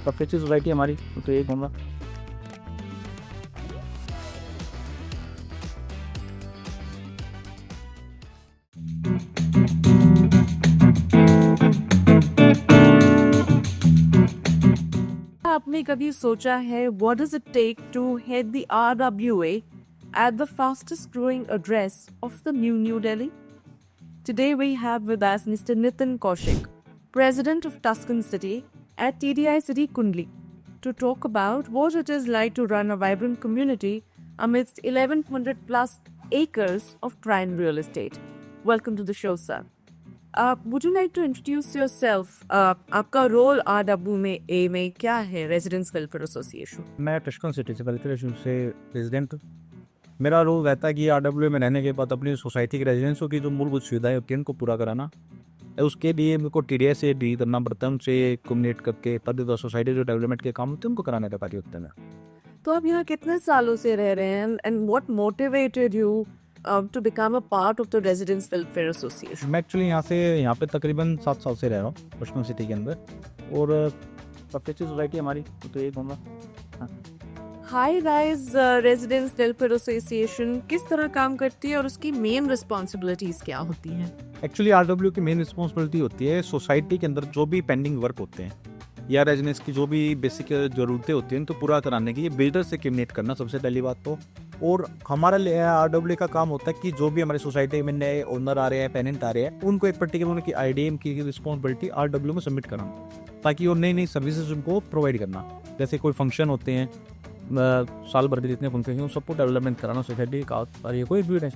सबसे अच्छी सोसाइटी हमारी तो यही कहूँगा। आपने कभी सोचा है what does it take to head the RWA at the fastest growing address of the New Delhi? Today we have with us Mr. Nitin Kaushik, President of Tuscan City at TDI City Kundli, to talk about what it is like to run a vibrant community amidst 1100 plus acres of prime real estate. Welcome to the show, sir. Would you like to introduce yourself? आपका role RWA में क्या है? Residents welfare association. मैं Tuscan city से welfare से president हूँ। मेरा role रहता है कि RWA में रहने के बाद अपनी सोसाइटी के रेजिडेंट्सों की जो मूलभूत सुविधाएं होती हैं उनको पूरा कराना। उसके लिए मेरे को TDI से डील करना पड़ता है, उनसे कम्युनिकेट करके तब सोसाइटी जो डेवलपमेंट के काम होते हैं उनको कराने का कार्य होता है। तो आप यहाँ कितने सालों से रह रहे हैं and what motivated you to become a part of the Residents Welfare Association? मैं एक्चुअली यहाँ पे तकरीबन 7 साल से रह रहा हूँ टस्कन सिटी के अंदर, और सबसे अच्छी सोसाइटी हमारी तो यही कहूँगा। High rise residents welfare association किस तरह काम करती है और उसकी मेन रिस्पॉन्सिबिलिटीज क्या होती हैं? एक्चुअली RWA की मेन रिस्पॉन्सिबिलिटी होती है सोसाइटी के अंदर जो भी पेंडिंग वर्क होते हैं या रेजिडेंट्स की जो भी बेसिक ज़रूरतें होती हैं तो पूरा कराने के लिए बिल्डर से कम्युनिकेट करना सबसे पहली बात तो। और हमारा RWA का काम होता है कि जो भी हमारी सोसाइटी में नए ओनर आ रहे हैं, पेनेंट आ रहे हैं, उनको एक पर्टिकुलर उनकी IDM की रिस्पॉन्सिबिलिटी RWA में सबमिट कराना, ताकि वो नई नई सर्विसेज उनको प्रोवाइड करना। जैसे कोई फंक्शन होते हैं, साल भर के जितने फंक्शन हैं सबको डेवलपमेंट कराना सोसाइटी का, और ये कोई भी नहीं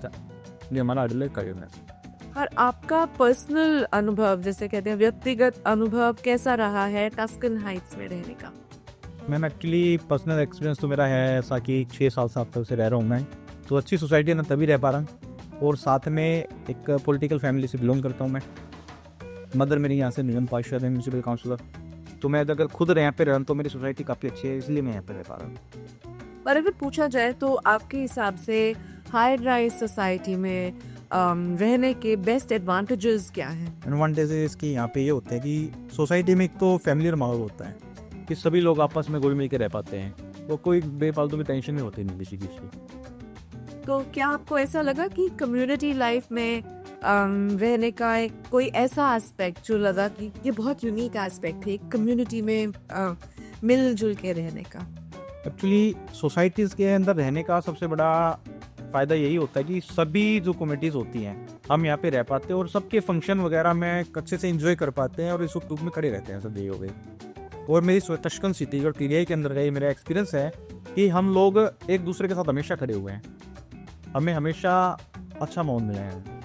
ये हमारा RWA का है। और आपका पर्सनल अनुभव, जैसे कहते हैं व्यक्तिगत अनुभव, कैसा रहा है टस्कन हाइट्स में रहने का? मैम एक्चुअली पर्सनल एक्सपीरियंस तो मेरा है ऐसा कि 6 साल से अब तक से रह रहा हूँ मैं, तो अच्छी सोसाइटी में तभी रह पा रहा हूँ। और साथ में एक पॉलिटिकल फैमिली से बिलोंग करता हूँ मैं। मदर मेरी यहाँ से निगम पार्षद है, म्यूनसिपल काउंसलर। तो मैं अगर खुद यहाँ पे रहूँ तो मेरी सोसाइटी काफ़ी अच्छी है, इसलिए मैं यहाँ पे रह पा रहा हूँ। पर अगर पूछा जाए तो आपके हिसाब से हाई राइज सोसाइटी में रहने के बेस्ट एडवांटेजेस क्या हैं? एडवांटेजेस की यहाँ पे ये होते हैं कि सोसाइटी में एक तो फैमिलियर माहौल होता है कि सभी लोग आपस में घुल मिल के रह पाते हैं, तो कोई बेफालतू में टेंशन नहीं होती नहीं किसी की। तो क्या आपको ऐसा लगा कि कम्युनिटी लाइफ में रहने का कोई ऐसा एस्पेक्ट जो लगा कि ये बहुत यूनिक एस्पेक्ट है कम्युनिटी में मिलजुल के रहने का? एक्चुअली सोसाइटीज़ के अंदर रहने का सबसे बड़ा फ़ायदा यही होता है कि सभी जो कम्युनिटीज़ होती हैं हम यहाँ पे रह पाते हैं और सबके फंक्शन वगैरह में अच्छे से एंजॉय कर पाते हैं और इस ग्रुप में खड़े रहते हैं सब हो गए। और मेरी टस्कन सिटी और TDI के अंदर मेरा एक्सपीरियंस है कि हम लोग एक दूसरे के साथ हमेशा खड़े हुए हैं, हमें हमेशा अच्छा माहौल मिला है।